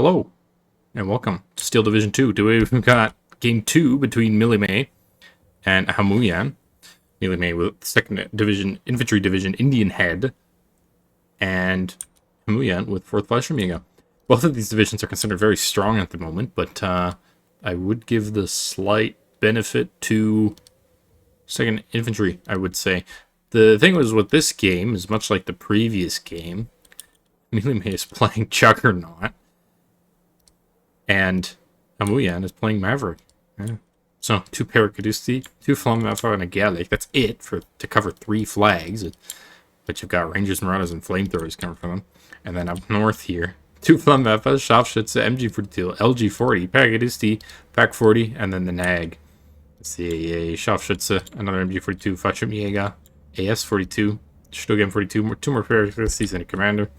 Hello, and welcome to Steel Division 2. Today we've got Game 2 between Mimile and Homayoun. Mimile with 2nd Division, Infantry Division, Indianhead, and Homayoun with 4th Fallschirmjäger. Both of these divisions are considered very strong at the moment, but I would give the slight benefit to 2nd Infantry, I would say. The thing was with this game is much like the previous game. Mimile is playing Juggernaut, and Homayoun is playing Maverick. Yeah. So, 2 Paracadusti, 2 Flammenwerfer, and a Gallic. That's it to cover 3 flags. But you've got Rangers, Marauders, and Flamethrowers coming from them. And then up north here, 2 Flammenwerfer, Scharfschütze, MG42, LG40, Paracadusti, Pack 40, and then the Nag. Let's see, a Scharfschütze, another MG42, Fallschirmjäger, AS42, Stuttgart 2 more Paracadustis, and a Commander.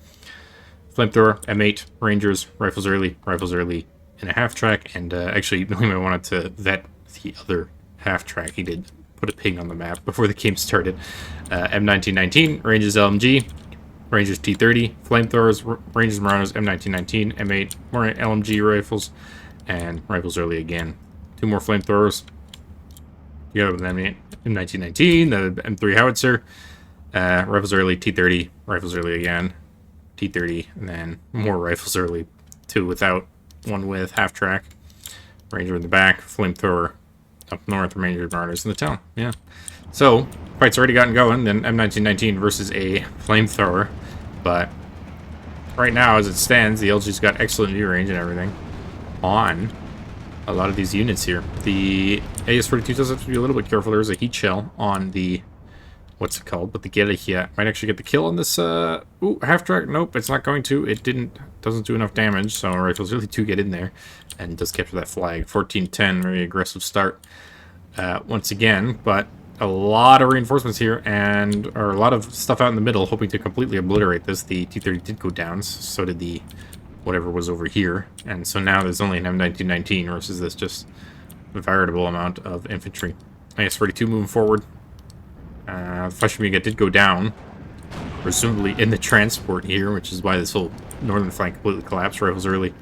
Flamethrower, M8, Rangers, Rifles early in a half-track, and actually, Mimile wanted to vet the other half-track. He did put a ping on the map before the game started. M1919, Rangers LMG, Rangers T30, Flamethrowers, Rangers Marauders, M1919, M8, more LMG rifles, and Rifles early again. 2 more Flamethrowers, together with M8, M1919, the M3 Howitzer, Rifles early, T30, Rifles early again, T30, and then more Rifles early, 2 without, 1 with, half-track, Ranger in the back, Flamethrower up north, Rangers Marauders in the town. Yeah. So, fight's already gotten going, then M1919 versus a Flamethrower, but right now, as it stands, the LG's got excellent view range and everything on a lot of these units here. The AS42 does have to be a little bit careful. There's a heat shell on the, what's it called? But the Gallic might actually get the kill on this, ooh, half-track. Nope, it's not going to. It doesn't do enough damage, so Rifles really do get in there and does capture that flag. 14-10, very aggressive start once again, but a lot of reinforcements here, or a lot of stuff out in the middle, hoping to completely obliterate this. The T-30 did go down, so did the whatever was over here, and so now there's only an M1919 versus this just veritable amount of infantry. AS42 moving forward. Fallschirmjäger did go down, presumably in the transport here, which is why this whole northern flank completely collapsed. Rifles early,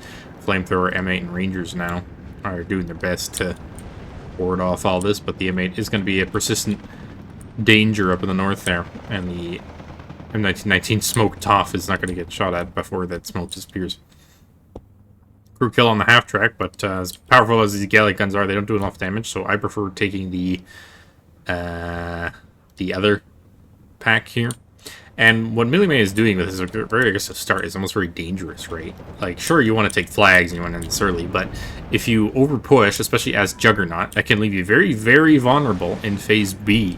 Flamethrower, M8, and Rangers now are doing their best to ward off all this, but the M8 is going to be a persistent danger up in the north there, and the M1919 smoked off is not going to get shot at before that smoke disappears. Crew kill on the half-track, but as powerful as these Gallic guns are, they don't do enough damage, so I prefer taking the other pack here. And what Mimile is doing with this very aggressive start is almost very dangerous, right? Like, sure, you want to take flags and you want to end this early, but if you over-push, especially as Juggernaut, that can leave you very, very vulnerable in Phase B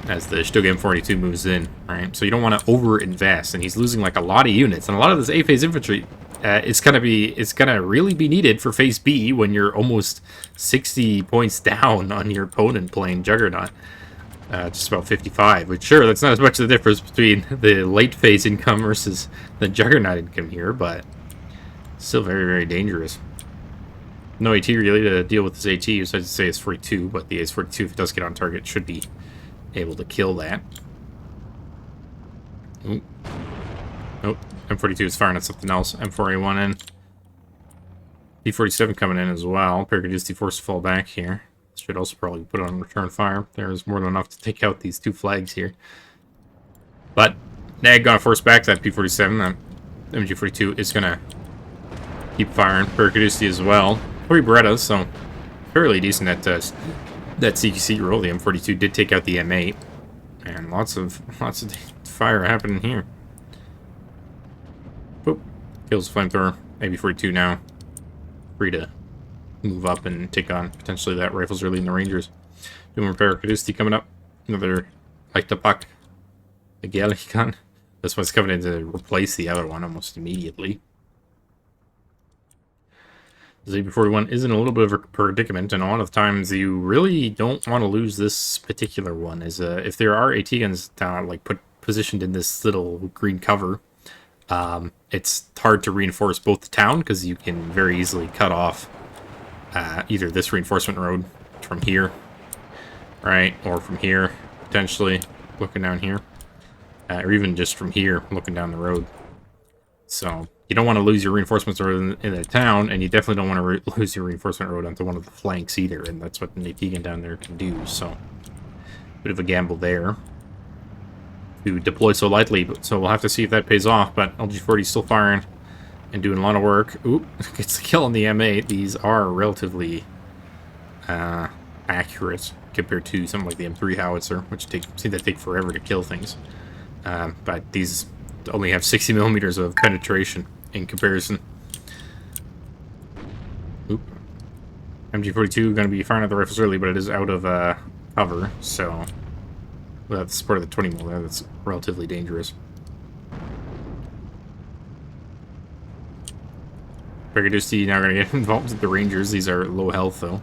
as the Stuttgart 42 moves in, right? So you don't want to over-invest, and he's losing, like, a lot of units. And a lot of this A-Phase infantry, it's gonna really be needed for Phase B when you're almost 60 points down on your opponent playing Juggernaut. Just about 55, which sure, that's not as much of the difference between the late phase income versus the Juggernaut income here, but still very, very dangerous. No AT really to deal with this AT, so I'd say it's 42, but the AS42, if it does get on target, should be able to kill that. Ooh. Nope, M42 is firing at something else. M4A1 in. D47 coming in as well. Paracadusti forced to fall back here. Should also probably put on return fire. There's more than enough to take out these 2 flags here. But Nag got forced back to that P47. That MG42 is going to keep firing. Paracadusti as well. 3 Berettas, so fairly decent at that CQC roll. The M42 did take out the M8. And lots of fire happening here. Boop. Kills the Flamethrower. AB42 now. Free to move up and take on potentially that Rifles early in the Rangers. 2 more Paracadusti coming up. Another Leichtapack. The Gallic gun. This one's coming in to replace the other one almost immediately. The AB41 is in a little bit of a predicament, and a lot of times you really don't want to lose this particular one. As if there are AT guns down, like positioned in this little green cover, it's hard to reinforce both the town because you can very easily cut off either this reinforcement road from here, right, or from here, potentially, looking down here, or even just from here, looking down the road. So you don't want to lose your reinforcements road in the town, and you definitely don't want to lose your reinforcement road onto one of the flanks either, and that's what Napigan down there can do, so... Bit of a gamble there. To deploy so lightly, so we'll have to see if that pays off, but LG-40 still firing and doing a lot of work. Oop, gets the kill on the M8. These are relatively accurate compared to something like the M3 howitzer, which seem to take forever to kill things. But these only have 60 millimeters of penetration in comparison. Oop. MG42 going to be firing at the rifles early, but it is out of cover, so without the support of the 20 mil there, that's relatively dangerous. Brigadusti now going to get involved with the Rangers. These are low health, though,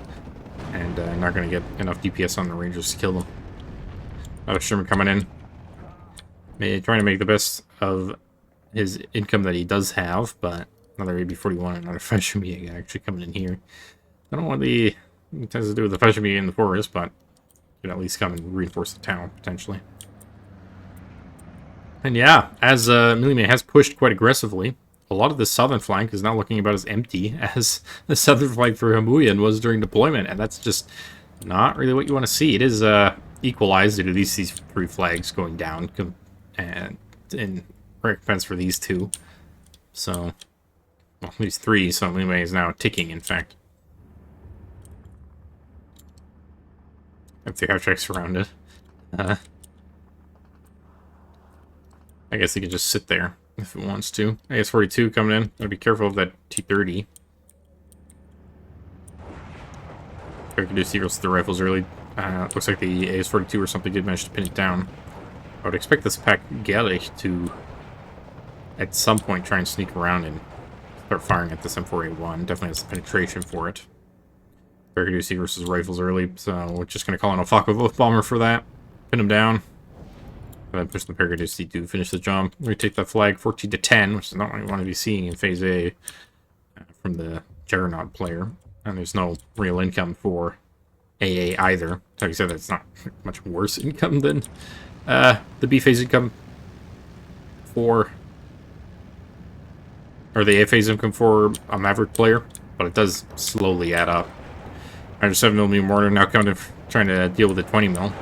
and not going to get enough DPS on the Rangers to kill them. Another Sherman coming in. Trying to make the best of his income that he does have, but another AB-41 and another Fallschirmjäger actually coming in here. I don't know what he tends to do with the Fallschirmjäger in the forest, but could at least come and reinforce the town, potentially. And yeah, as Mimile has pushed quite aggressively, a lot of the southern flank is now looking about as empty as the southern flank for Homayoun was during deployment, and that's just not really what you want to see. It is equalized due to these three flags going down, and in recompense for these two. So, well, these three, so Mimile is now ticking, in fact. If the half-tracks around it. I guess he could just sit there if it wants to. AS-42 coming in. Gotta be careful of that T-30. I could do secrets to the rifles early. Looks like the AS-42 or something did manage to pin it down. I would expect this pack Gallic to, at some point, try and sneak around and start firing at this M4A1. Definitely has the penetration for it. Brigadusi versus rifles early, so we're just going to call in a Focke-Wulf bomber for that. Pin him down. And then push the Brigadusi to finish the job. We take that flag 14 to 10, which is not what we want to be seeing in Phase A from the Juggernaut player. And there's no real income for AA either. Like I said, that's not much worse income than the B phase income for, or the A phase income for a Maverick player, but it does slowly add up. 7mm mortar now coming to trying to deal with the 20mm.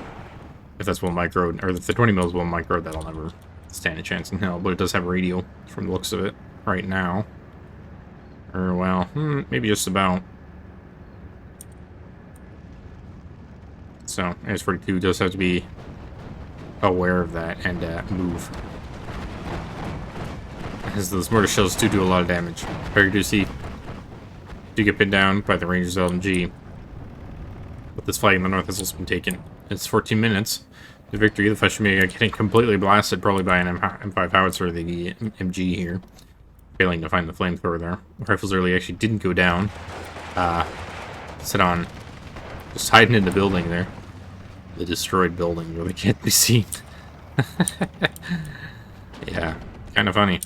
If that's well micro, or if the 20mm is well micro, that'll never stand a chance in hell. But it does have radio from the looks of it right now. Or, well, maybe just about. So, AS-42 does have to be aware of that and move. As those mortar shells do a lot of damage. Brigadusi do get pinned down by the Rangers LMG. But this fight in the north has also been taken. It's 14 minutes. The victory, the Fallschirmjäger getting completely blasted, probably by an M5 howitzer, the MG here. Failing to find the flamethrower there. Rifles early actually didn't go down. Sit on, just hiding in the building there. The destroyed building really can't be seen. Yeah, kind of funny.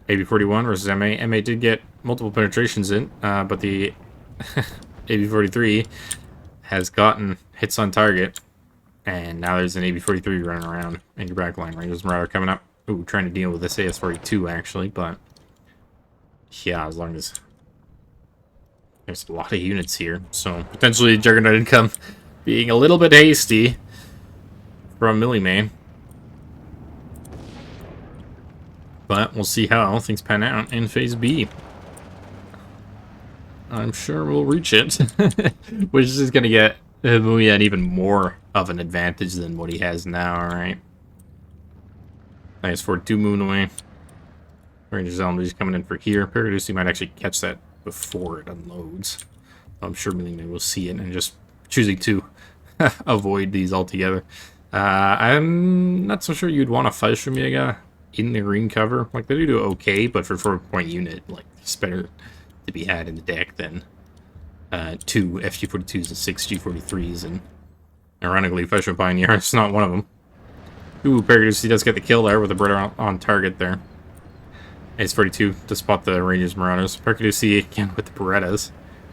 AB-41 versus MA. MA did get multiple penetrations in, but the AB-43 has gotten hits on target, and now there's an AB-43 running around in your backline. Rangers Marauder coming up. Ooh, trying to deal with this AS-42 actually, but yeah, as long as there's a lot of units here, so potentially Juggernaut income being a little bit hasty from Mimile. But we'll see how things pan out in Phase B. I'm sure we'll reach it, which is going to get Homayoun even more of an advantage than what he has now, alright? AS-42 moving away. Rangers LMG coming in for here. Brigadusi might actually catch that before it unloads. I'm sure Mimile will see it and just choosing to avoid these altogether. I'm not so sure you'd want a Fallschirmjäger in the green cover. Like, they do okay, but for 4-point unit, like, it's better to be had in the deck than 2 FG-42s and 6 G-43s, and ironically, Fallschirm Pioneer is not one of them. Ooh, Brigadusi does get the kill there with a Beretta on target there. AS-42 to spot the Rangers Marauders. Brigadusi again with the Berettas.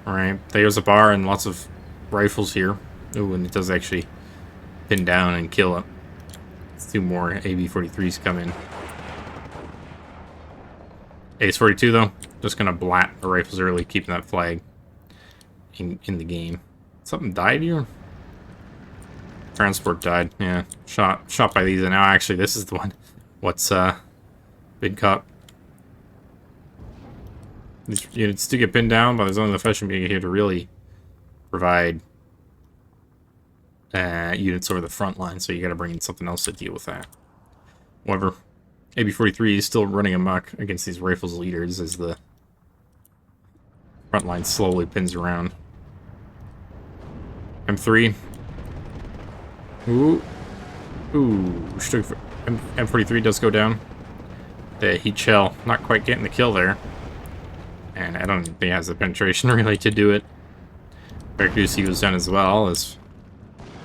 Alright, there's a bar and lots of rifles here. Ooh, and it does actually pin down and kill it. 2 more AB-43s come in. Ace 42 though, just gonna blat the rifles early, keeping that flag in the game. Something died here? Transport died, yeah. Shot by these, and now actually this is the one. What's Big Cup? These units do get pinned down, but there's only the Fallschirmjäger here to really provide units over the front line, so you gotta bring in something else to deal with that. However, AB-43 is still running amok against these rifles leaders as the front line slowly pins around. M3. Ooh. M43 does go down. The heat shell not quite getting the kill there. And I don't think he has the penetration really to do it. Paracaducey goes down as well, as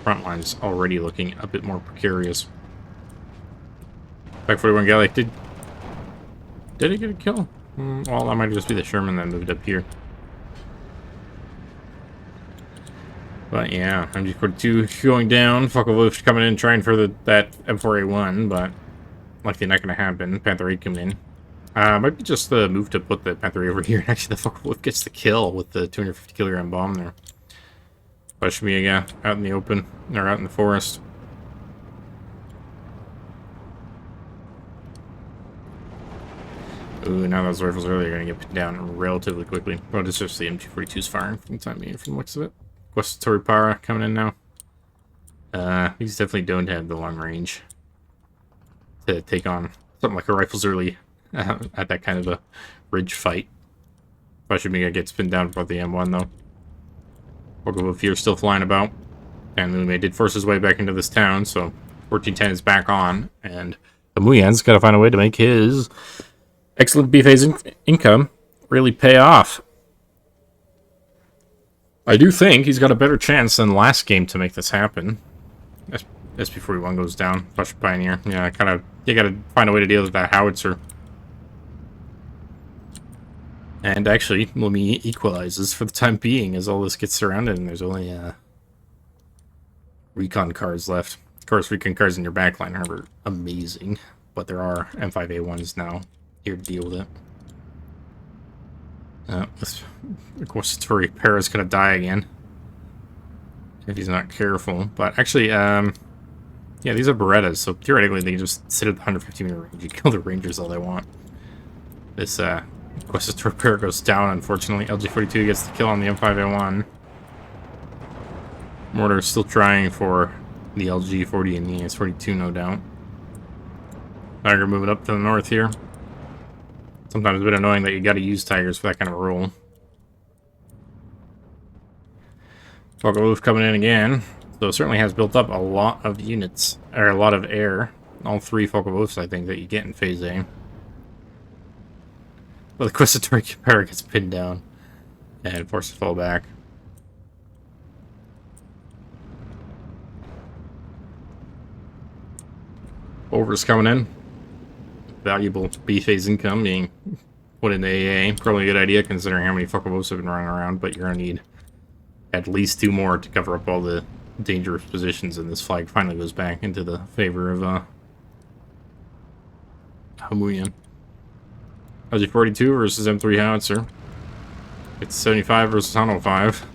front line is already looking a bit more precarious. Back 41 Gallic, did he get a kill? Well, that might just be the Sherman that moved up here. But yeah, MG42 going down. Focke-Wulf coming in, trying for that M4A1, but likely not going to happen. Panther 8 coming in. Might be just the move to put the Panther 8 over here. Actually, the Focke-Wulf gets the kill with the 250 kilogram bomb there. Fallschirmjäger out in the open, or out in the forest. Ooh, now those rifles are really going to get put down relatively quickly. Well, it's just the MG42's firing from the time being, from the looks of it. Guastatori Para coming in now. These definitely don't have the long range to take on something like a rifles early at that kind of a ridge fight. Fallschirmjäger gets pinned down by the M1 though. Focke-Wulf here still flying about. And Mimile did force his way back into this town, so 1410 is back on. And Homayoun's got to find a way to make his excellent B-phase income really pay off. I do think he's got a better chance than last game to make this happen. SP41 goes down. Flush Pioneer. Yeah, you gotta find a way to deal with that howitzer. And actually, Mimile equalizes for the time being as all this gets surrounded and there's only recon cars left. Of course, recon cars in your backline are amazing, but there are M5A1s now here to deal with it. Of course, Tori Para's gonna die again if he's not careful. But actually, yeah, these are Berettas, so theoretically they can just sit at the 150 meter range. You kill the Rangers all they want. This Tori Para goes down, unfortunately. LG42 gets the kill on the M5A1. Mortar is still trying for the LG40 and the S42, no doubt. Tiger moving up to the north here. Sometimes a bit annoying that you gotta use Tigers for that kind of role. Focke-Wulf coming in again. So it certainly has built up a lot of units, or a lot of air. All three Focke-Wulfs, I think, that you get in Phase A. But the Guastatori Para gets pinned down and forced to fall back. Over's coming in. Valuable B-phase income being put into AA. Probably a good idea considering how many Focke-Wulfs have been running around, but you're going to need at least 2 more to cover up all the dangerous positions, and this flag finally goes back into the favor of Homayoun. LG42 versus M3 Howitzer. It's 75 versus 105,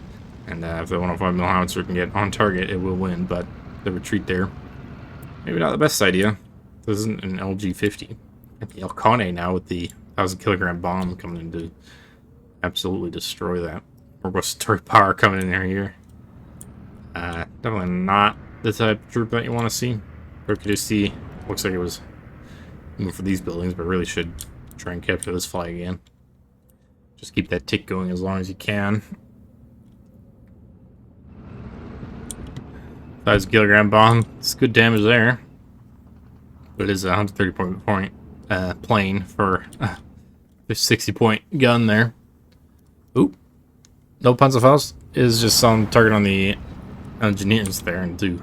and if the 105 mm Howitzer can get on target, it will win, but the retreat there, maybe not the best idea. This isn't an LG50. The Elkane now with the 1,000 kilogram bomb coming in to absolutely destroy that. Or Guastatori Para coming in there here. Definitely not the type of troop that you want to see. Paracaducey looks like it was moving for these buildings, but really should try and capture this flag again. Just keep that tick going as long as you can. 1,000 kilogram bomb. It's good damage there. But it is a 130 point plane for a 60 point gun there. Oop. No Panzerfaust is just on target on the engineers there and do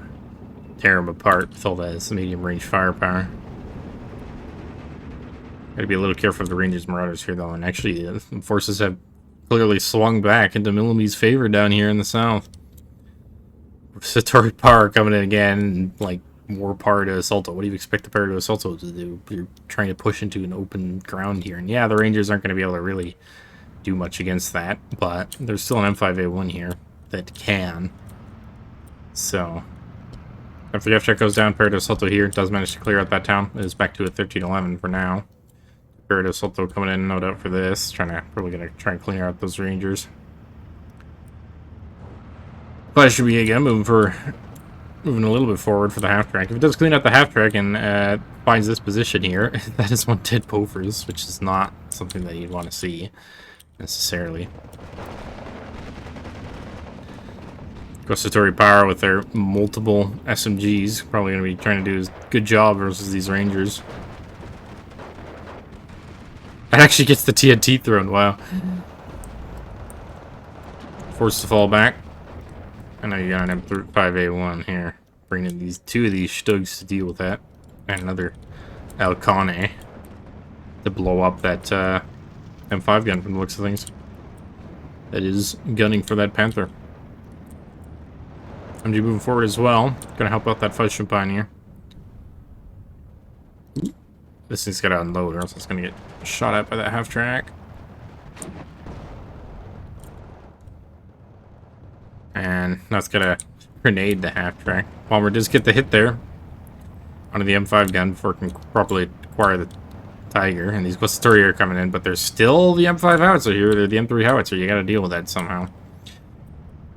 tear them apart with all that medium range firepower. Gotta be a little careful of the Rangers Marauders here though, and actually the forces have clearly swung back into Milame's favor down here in the south. Satori Para coming in again and like more Pardo Assalto. What do you expect the Pardo Assalto to do? You're trying to push into an open ground here. And yeah, the Rangers aren't going to be able to really do much against that, but there's still an M5A1 here that can. So, after the F-check goes down, Pardo Assalto here does manage to clear out that town. It is back to a 13-11 for now. Pardo Assalto coming in, no doubt, for this. Probably going to try and clear out those Rangers. Fallschirmjäger moving a little bit forward for the half-track. If it does clean out the half-track and finds this position here, that is one dead Bofors, which is not something that you'd want to see, necessarily. Gustatory Power with their multiple SMGs, probably going to be trying to do a good job versus these Rangers. That actually gets the TNT thrown, wow. Forced to fall back. I know you got an M5A1 here. Bringing these two of these Stugs to deal with that. And another Alcone to blow up that M5 gun from the looks of things. That is gunning for that Panther. MG moving forward as well. Gonna help out that Fallschirm Pioneer. This thing's gotta unload or else it's gonna get shot at by that half track. And that's gonna grenade the half track. Bomber does get the hit there onto the M5 gun before it can properly acquire the Tiger. And these Gustatory are coming in, but there's still the M5 howitzer here. They're the M3 howitzer. You gotta deal with that somehow.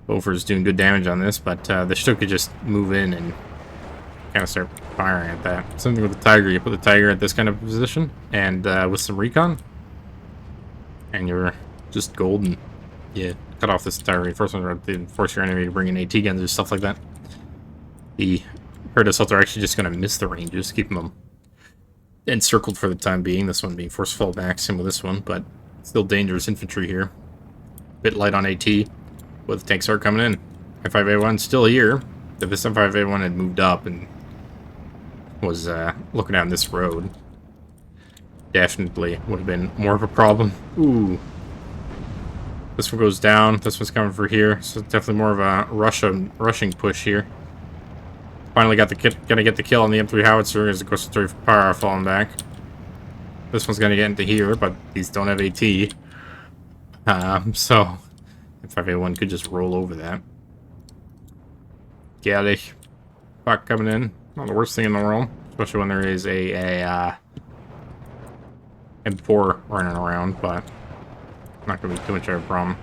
Bofer's doing good damage on this, but the Stuck could just move in and kind of start firing at that. Something with the Tiger. You put the Tiger at this kind of position, and with some recon, and you're just golden. Yeah, cut off this entire reinforcement road to force your enemy to bring in AT guns or stuff like that. The Pardo Assault are actually just going to miss the ranges, keeping them encircled for the time being. This one being forced to fall back, same with this one, but still dangerous infantry here. Bit light on AT. With tanks are coming in. M5A1 still here. If this M5A1 had moved up and was looking down this road, definitely would have been more of a problem. Ooh. This one goes down. This one's coming for here. So definitely more of a rushing push here. Finally gonna get the kill on the M3 howitzer as the Gustatory Power falling back. This one's gonna get into here, but these don't have AT. So M5A1 could just roll over that. Gallic Buck coming in. Not the worst thing in the world, especially when there is a M4 running around, but not going to be too much of a problem.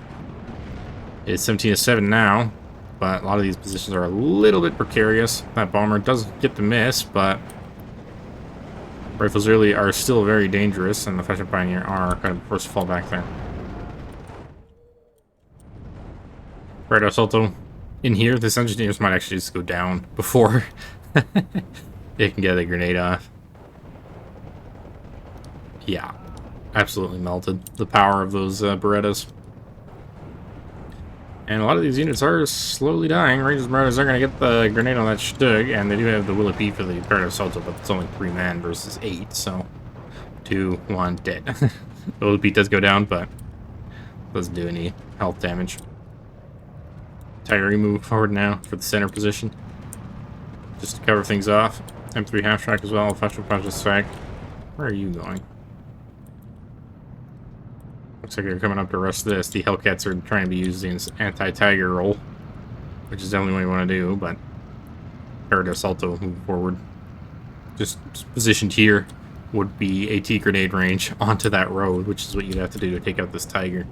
It's 17-7 now, but a lot of these positions are a little bit precarious. That bomber does get the miss, but rifles really are still very dangerous, and the Fallschirm Pioneer are kind of forced to fall back there. Pardo Assalto in here. This engineers might actually just go down before it can get a grenade off. Yeah, absolutely melted. The power of those Berettas. And a lot of these units are slowly dying. Rangers Berettas are going to get the grenade on that Stug, and they do have the Willy P for the Pardo Assalto, but it's only 3 men versus 8, so 2, 1, dead. The Willy P does go down, but doesn't do any health damage. Tiger move forward now for the center position, just to cover things off. M3 half track as well. Fallschirm Punch strike. Where are you going? Looks like they're coming up to rush this. The Hellcats are trying to be used in anti-Tiger role, which is definitely what you want to do. But Pardo Assalto move forward. Just positioned here would be AT grenade range onto that road, which is what you'd have to do to take out this Tiger.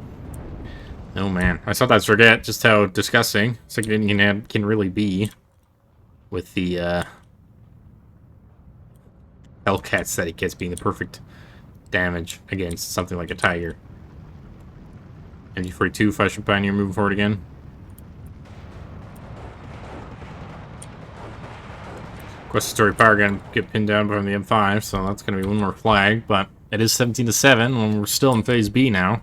Oh man, I sometimes forget just how disgusting second Indianhead can really be with the Hellcats that it gets being the perfect damage against something like a Tiger. MG42, Fallschirm Pioneer moving forward again. Gustatory Power gun get pinned down by the M5, so that's going to be one more flag, but it is 17-7 when we're still in Phase B now.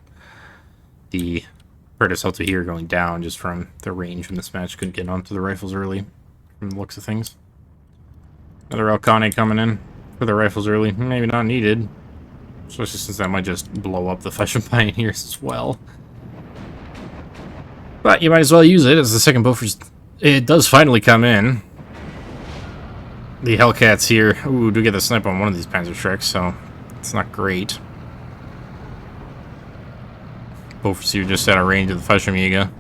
The Pardo Assalto here going down just from the range from this match. Couldn't get onto the rifles early from the looks of things. Another Alcone coming in for the rifles early. Maybe not needed, especially since that might just blow up the Fallschirm Pioneers as well. But you might as well use it as the second Bofors. It does finally come in. The Hellcats here. Ooh, do get the snipe on one of these Panzerschrecks, so it's not great. Both of you just out of range of the Fallschirmjäger.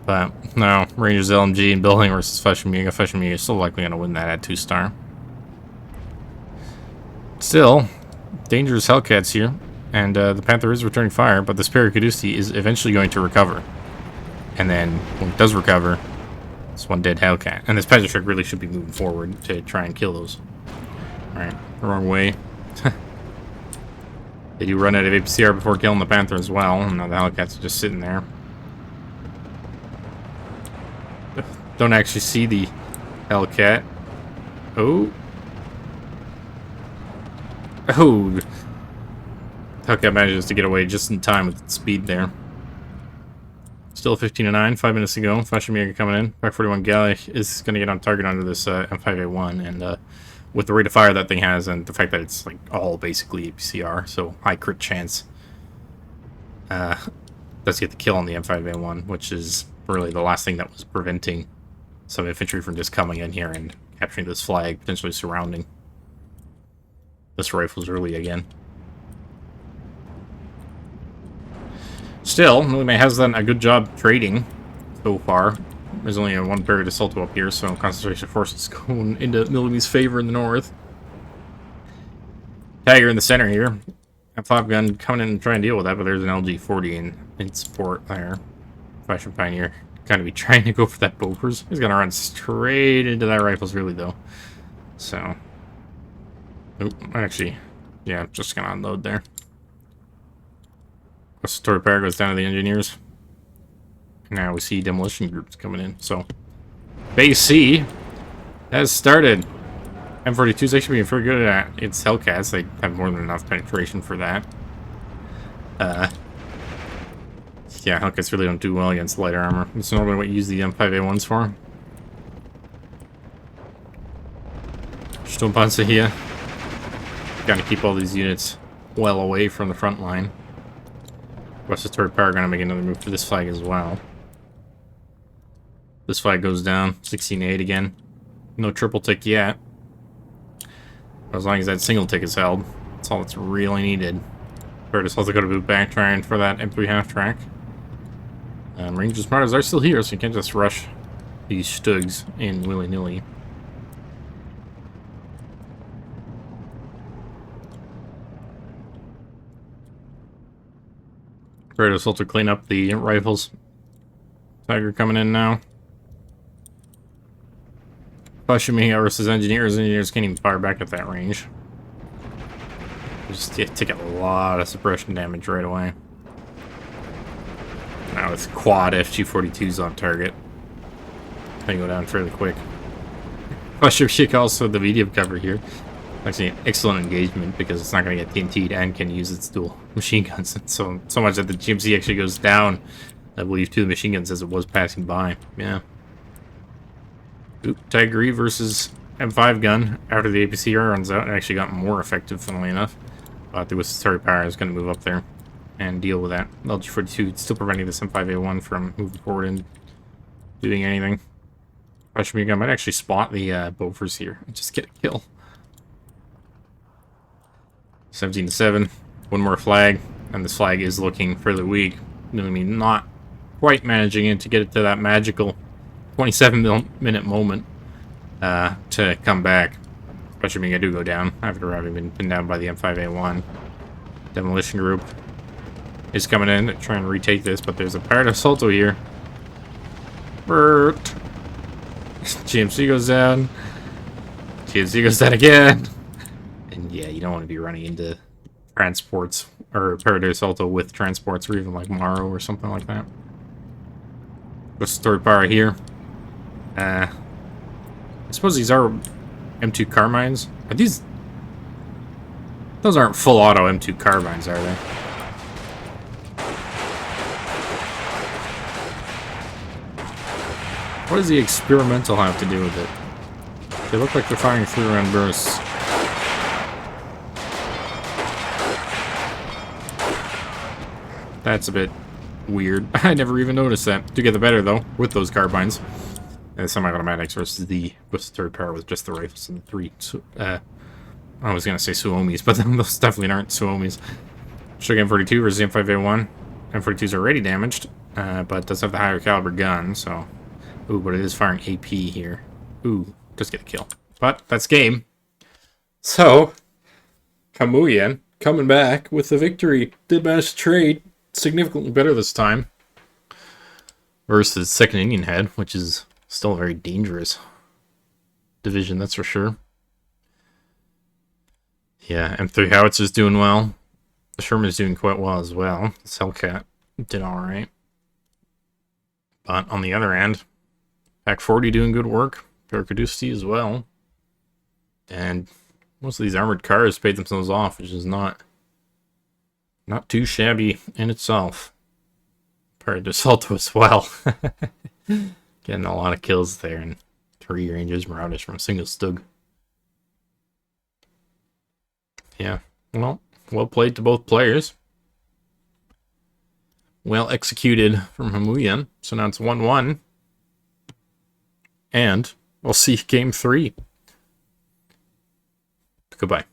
But no, Rangers LMG and building versus Fallschirmjäger. Fallschirmjäger is still likely going to win that at 2-star. Still, dangerous Hellcats here. And the Panther is returning fire, but this Paracadusti is eventually going to recover. And then, when it does recover, it's one dead Hellcat. And this Panzerschreck really should be moving forward to try and kill those. Alright, the wrong way. They do run out of APCR before killing the Panther as well. And now the Hellcats are just sitting there. Don't actually see the Hellcat. Oh. Oh. Hellcat manages to get away just in time with speed there. Still 15-9, 5 minutes to go. Fallschirmjäger coming in. Back 41 Galley is going to get on target under this M5A1. And with the rate of fire that thing has and the fact that it's like all basically APCR, so high crit chance, does get the kill on the M5A1, which is really the last thing that was preventing some infantry from just coming in here and capturing this flag, potentially surrounding this rifle's early again. Still, Mimile has done a good job trading so far. There's only one period assault up here, so concentration forces going into Milime's favor in the north. Tiger in the center here. M5 gun coming in and trying to deal with that, but there's an LG-40 in support there. Fashion Pioneer kind of be trying to go for that Bofors. He's gonna run straight into that rifle's really though. So, oop, actually, yeah, just gonna unload there. Story Power goes down to the engineers. Now we see demolition groups coming in. So, Base C has started. M42 is actually being very good at its Hellcats. They have more than enough penetration for that. Yeah, Hellcats really don't do well against light armor. That's normally what you use the M5A1s for. Sturmpanzer here. Gotta keep all these units well away from the front line. Respiratory Power gonna make another move for this flag as well. This flag goes down. 16-8 again. No triple tick yet. As long as that single tick is held, that's all that's really needed. Curtis also got to boot back trying for that M3 half track. Rangers Martyrs are still here, so you can't just rush these Stugs in willy-nilly. Curtis also clean up the rifles. Tiger coming in now. Fallschirmjäger versus engineers. Engineers can't even fire back at that range. Just take a lot of suppression damage right away. Now it's quad FG-42s on target. They go down fairly quick. Fallschirmjäger also the medium cover here. Actually an excellent engagement because it's not going to get TNT'd and can use its dual machine guns. So much that the GMC actually goes down, I believe, to the machine guns as it was passing by. Yeah. Oop, Tiger E versus M5 gun after the APCR runs out. It actually got more effective, funnily enough. But the Story Power is going to move up there and deal with that. LG-42 it's still preventing this M5A1 from moving forward and doing anything. Fallschirmjäger might actually spot the Bofors here and just get a kill. 17-7. One more flag, and this flag is looking fairly weak. Not quite managing it to get it to that magical 27-minute moment to come back. Especially when I do go down after having been pinned down by the M5A1. Demolition group is coming in to try and retake this, but there's a Pirate Assaulto here. Bert. GMC goes down. GMC goes down again. And yeah, you don't want to be running into transports or Paradise Alto with transports or even like Morrow or something like that. What's Story Power here? I suppose these are M2 carbines. Are these? Those aren't full auto M2 carbines, are they? What does the experimental have to do with it? They look like they're firing 3-round bursts. That's a bit weird. I never even noticed that. Do get the better, though, with those carbines. And the semi-automatics versus the third power with just the rifles and the three. I was gonna say Suomis, but those definitely aren't Suomis. Shogun M42 versus the M5A1. M42's already damaged, but does have the higher caliber gun, so... Ooh, but it is firing AP here. Ooh, just get a kill. But that's game. So, Homayoun coming back with the victory. Did manage to trade significantly better this time. Versus 2nd Indianhead, which is still a very dangerous division, that's for sure. Yeah, M3 Howitzer's doing well. The Sherman's doing quite well as well. The Hellcat did alright. But on the other end, Pack 40 doing good work. Paracadusti as well. And most of these armored cars paid themselves off, which is not too shabby in itself. Paradosalto as well. Getting a lot of kills there, and 3 ranges Marauders from a single Stug. Yeah, well played to both players. Well executed from Homayoun. So now it's 1-1. And we'll see game 3. Goodbye.